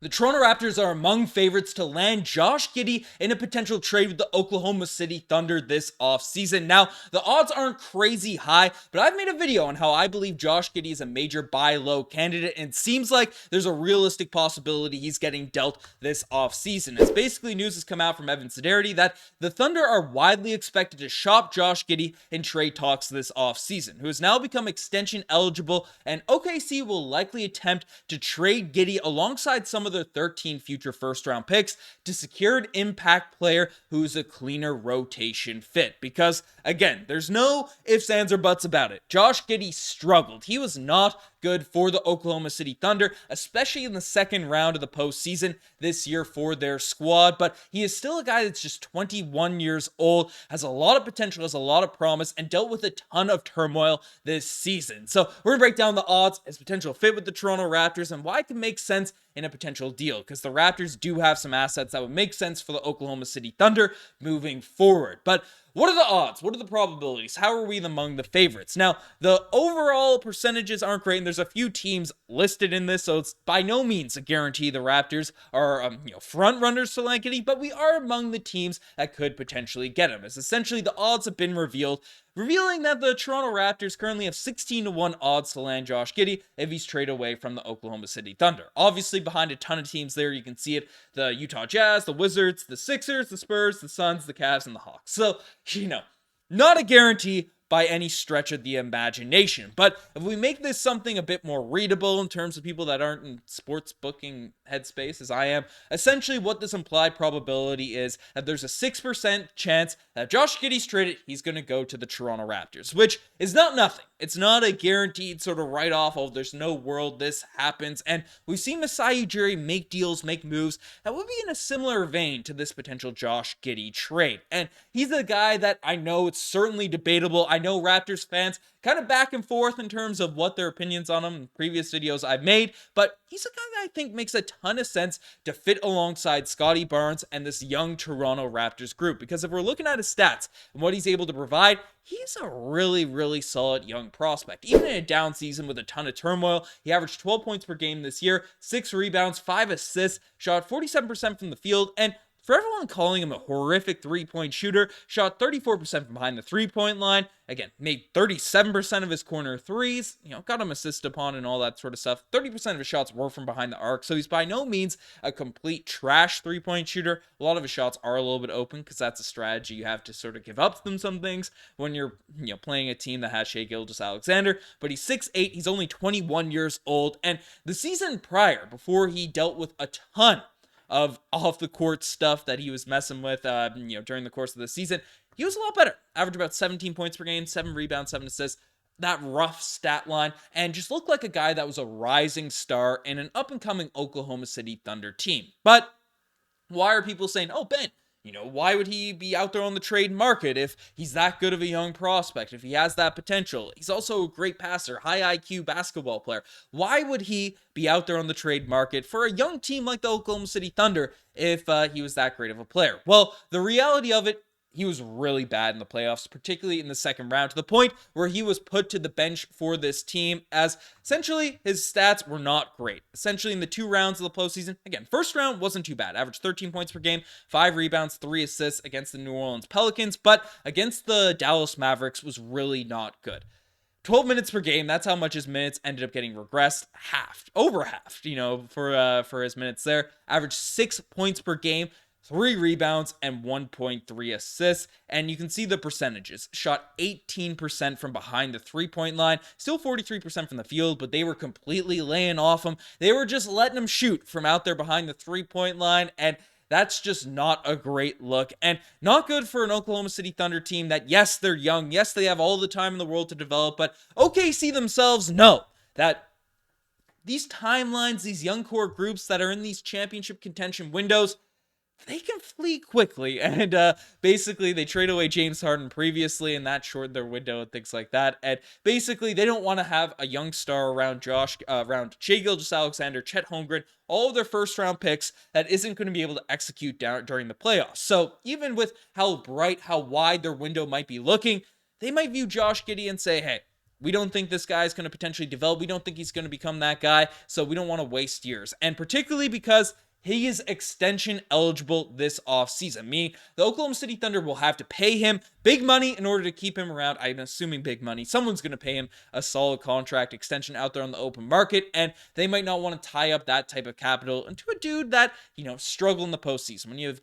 The Toronto Raptors are among favorites to land Josh Giddey in a potential trade with the Oklahoma City Thunder this offseason. Now, the odds aren't crazy high, but I've made a video on how I believe Josh Giddey is a major buy low candidate, and it seems like there's a realistic possibility he's getting dealt this offseason. As basically news has come out from Evan Siderity that the Thunder are widely expected to shop Josh Giddey in trade talks this offseason, who has now become extension eligible, and OKC will likely attempt to trade Giddey alongside some of their 13 future first-round picks to secure an impact player who's a cleaner rotation fit. Because, again, there's no ifs, ands, or buts about it. Josh Giddey struggled. He was not good for the Oklahoma City Thunder, especially in the second round of the postseason this year for their squad. But he is still a guy that's just 21 years old, has a lot of potential, has a lot of promise, and dealt with a ton of turmoil this season. So we're going to break down the odds, his potential fit with the Toronto Raptors, and why it can make sense in a potential deal, because the Raptors do have some assets that would make sense for the Oklahoma City Thunder moving forward. But what are the odds? What are the probabilities? How are we among the favorites? Now, the overall percentages aren't great, and there's a few teams listed in this, so it's by no means a guarantee the Raptors are front runners to land Giddey, but we are among the teams that could potentially get him. As essentially the odds have been revealing that the Toronto Raptors currently have 16-1 odds to land Josh Giddey if he's traded away from the Oklahoma City Thunder. Obviously, behind a ton of teams there, you can see it: the Utah Jazz, the Wizards, the Sixers, the Spurs, the Suns, the Cavs, and the Hawks. So, not a guarantee by any stretch of the imagination. But if we make this something a bit more readable in terms of people that aren't in sports booking headspace as I am, essentially what this implied probability is that there's a 6% chance that Josh Giddey's traded, he's going to go to the Toronto Raptors, which is not nothing. It's not a guaranteed sort of write-off of there's no world this happens. And we've seen Masai Ujiri make deals, make moves that would be in a similar vein to this potential Josh Giddey trade. And he's a guy that I know it's certainly debatable. I know Raptors fans kind of back and forth in terms of what their opinions on him in previous videos I've made, but he's a guy that I think makes a ton of sense to fit alongside Scottie Barnes and this young Toronto Raptors group. Because if we're looking at his stats and what he's able to provide, he's a really, really solid young prospect. Even in a down season with a ton of turmoil, he averaged 12 points per game this year, 6 rebounds, 5 assists, shot 47% from the field, and for everyone calling him a horrific three-point shooter, shot 34% from behind the three-point line. Again, made 37% of his corner threes, got him assist upon and all that sort of stuff. 30% of his shots were from behind the arc, so he's by no means a complete trash three-point shooter. A lot of his shots are a little bit open because that's a strategy you have to sort of give up them some things when you're playing a team that has Shai Gilgeous-Alexander. But he's 6'8", he's only 21 years old, and the season prior, before he dealt with a ton of off-the-court stuff that he was messing with, during the course of the season, he was a lot better. Averaged about 17 points per game, 7 rebounds, 7 assists, that rough stat line, and just looked like a guy that was a rising star in an up-and-coming Oklahoma City Thunder team. But why are people saying, oh, Ben, why would he be out there on the trade market if he's that good of a young prospect, if he has that potential? He's also a great passer, high IQ basketball player. Why would he be out there on the trade market for a young team like the Oklahoma City Thunder if he was that great of a player? Well, the reality of it, he was really bad in the playoffs, particularly in the second round, to the point where he was put to the bench for this team, as essentially his stats were not great. Essentially in the 2 rounds of the postseason, again, first round wasn't too bad. Averaged 13 points per game, 5 rebounds, 3 assists against the New Orleans Pelicans, but against the Dallas Mavericks was really not good. 12 minutes per game, that's how much his minutes ended up getting regressed, over halved, for his minutes there. Averaged 6 points per game, 3 rebounds, and 1.3 assists. And you can see the percentages. Shot 18% from behind the three-point line. Still 43% from the field, but they were completely laying off him. They were just letting him shoot from out there behind the three-point line. And that's just not a great look. And not good for an Oklahoma City Thunder team that, yes, they're young. Yes, they have all the time in the world to develop. But OKC themselves know that these timelines, these young core groups that are in these championship contention windows, they can flee quickly. And basically they trade away James Harden previously, and that shortened their window and things like that. And basically they don't want to have a young star around Shai Gilgeous-Alexander, Chet Holmgren, all of their first round picks that isn't going to be able to execute during the playoffs. So even with how bright, how wide their window might be looking, they might view Josh Giddey and say, hey, we don't think this guy is going to potentially develop. We don't think he's going to become that guy. So we don't want to waste years. And particularly because he is extension eligible this offseason, meaning the Oklahoma City Thunder will have to pay him big money in order to keep him around. I'm assuming big money. Someone's going to pay him a solid contract extension out there on the open market, and they might not want to tie up that type of capital into a dude that, struggled in the postseason. When you have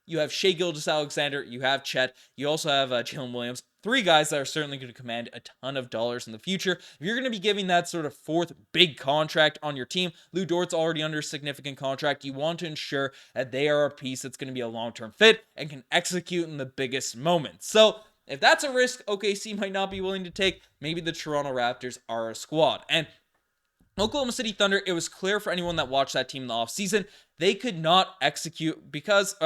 you have Shai Gilgeous-Alexander, you have Chet, you also have Jalen Williams. Three guys that are certainly going to command a ton of dollars in the future. If you're going to be giving that sort of fourth big contract on your team, Lou Dort's already under a significant contract. You want to ensure that they are a piece that's going to be a long-term fit and can execute in the biggest moments. So if that's a risk OKC might not be willing to take, maybe the Toronto Raptors are a squad. And Oklahoma City Thunder, it was clear for anyone that watched that team in the offseason, they could not execute because,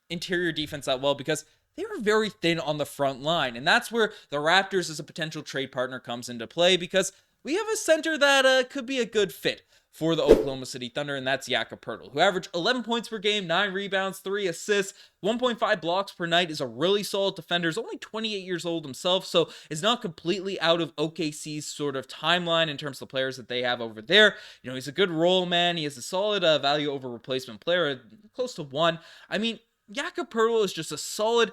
interior defense that well because they were very thin on the front line. And that's where the Raptors as a potential trade partner comes into play, because we have a center that could be a good fit for the Oklahoma City Thunder, and that's Jakob Poeltl, who averaged 11 points per game, 9 rebounds, 3 assists, 1.5 blocks per night, is a really solid defender. He's only 28 years old himself, so is not completely out of OKC's sort of timeline in terms of the players that they have over there. He's a good role man. He has a solid value over replacement player, close to 1. I mean, Jakob Poeltl is just a solid,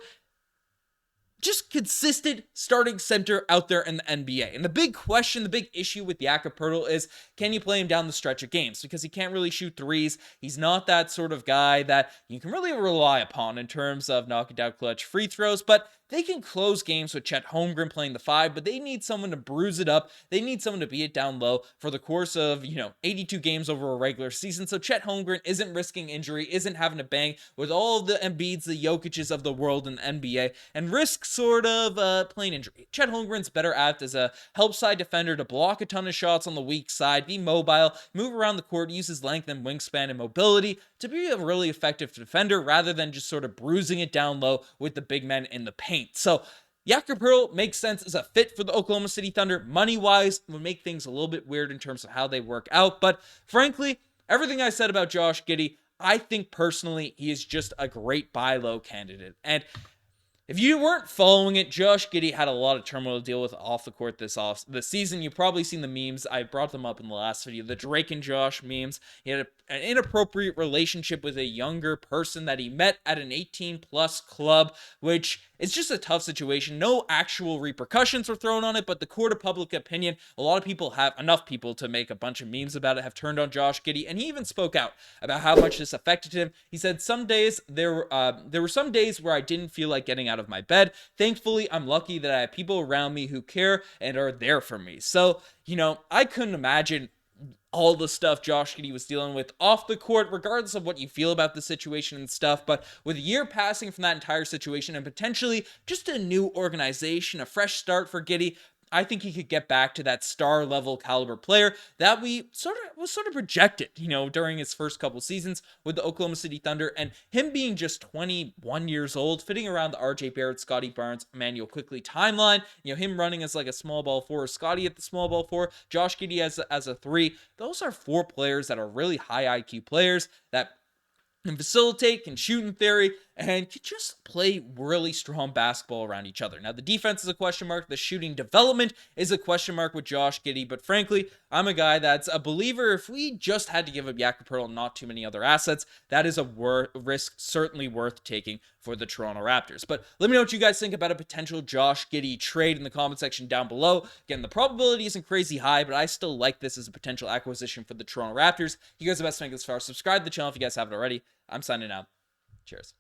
just consistent starting center out there in the NBA. And the big question, the big issue with Jakob Poeltl is, can you play him down the stretch of games? Because he can't really shoot threes. He's not that sort of guy that you can really rely upon in terms of knocking down clutch free throws, but they can close games with Chet Holmgren playing the 5, but they need someone to bruise it up. They need someone to beat it down low for the course of, 82 games over a regular season. So Chet Holmgren isn't risking injury, isn't having to bang with all of the Embiids, the Jokic's of the world in the NBA, and risk sort of plain injury. Chet Holmgren's better apt as a help side defender to block a ton of shots on the weak side, be mobile, move around the court, use his length and wingspan and mobility to be a really effective defender rather than just sort of bruising it down low with the big men in the paint. So Jakob Poeltl makes sense as a fit for the Oklahoma City Thunder. Money-wise, would make things a little bit weird in terms of how they work out. But frankly, everything I said about Josh Giddey, I think personally he is just a great buy low candidate. And if you weren't following it, Josh Giddey had a lot of turmoil to deal with off the court this season. You've probably seen the memes. I brought them up in the last video, the Drake and Josh memes. He had an inappropriate relationship with a younger person that he met at an 18-plus club, which is just a tough situation. No actual repercussions were thrown on it, but the court of public opinion, a lot of people enough people to make a bunch of memes about it, have turned on Josh Giddey, and he even spoke out about how much this affected him. He said, some days, there were some days where I didn't feel like getting out of my bed. Thankfully, I'm lucky that I have people around me who care and are there for me. So, I couldn't imagine all the stuff Josh Giddey was dealing with off the court, regardless of what you feel about the situation and stuff. But with a year passing from that entire situation and potentially just a new organization, a fresh start for Giddey, I think he could get back to that star level caliber player that we sort of projected, during his first couple seasons with the Oklahoma City Thunder, and him being just 21 years old, fitting around the RJ Barrett, Scottie Barnes, Immanuel Quickley timeline, him running as like a small ball 4, Scottie at the small ball 4, Josh Giddey as a 3. Those are 4 players that are really high IQ players that can facilitate, can shoot in theory, and can just play really strong basketball around each other. Now, the defense is a question mark. The shooting development is a question mark with Josh Giddey. But frankly, I'm a guy that's a believer. If we just had to give up Jakob Poeltl and not too many other assets, that is a risk certainly worth taking for the Toronto Raptors. But let me know what you guys think about a potential Josh Giddey trade in the comment section down below. Again, the probability isn't crazy high, but I still like this as a potential acquisition for the Toronto Raptors. You guys are the best to make this far. Subscribe to the channel if you guys haven't already. I'm signing out. Cheers.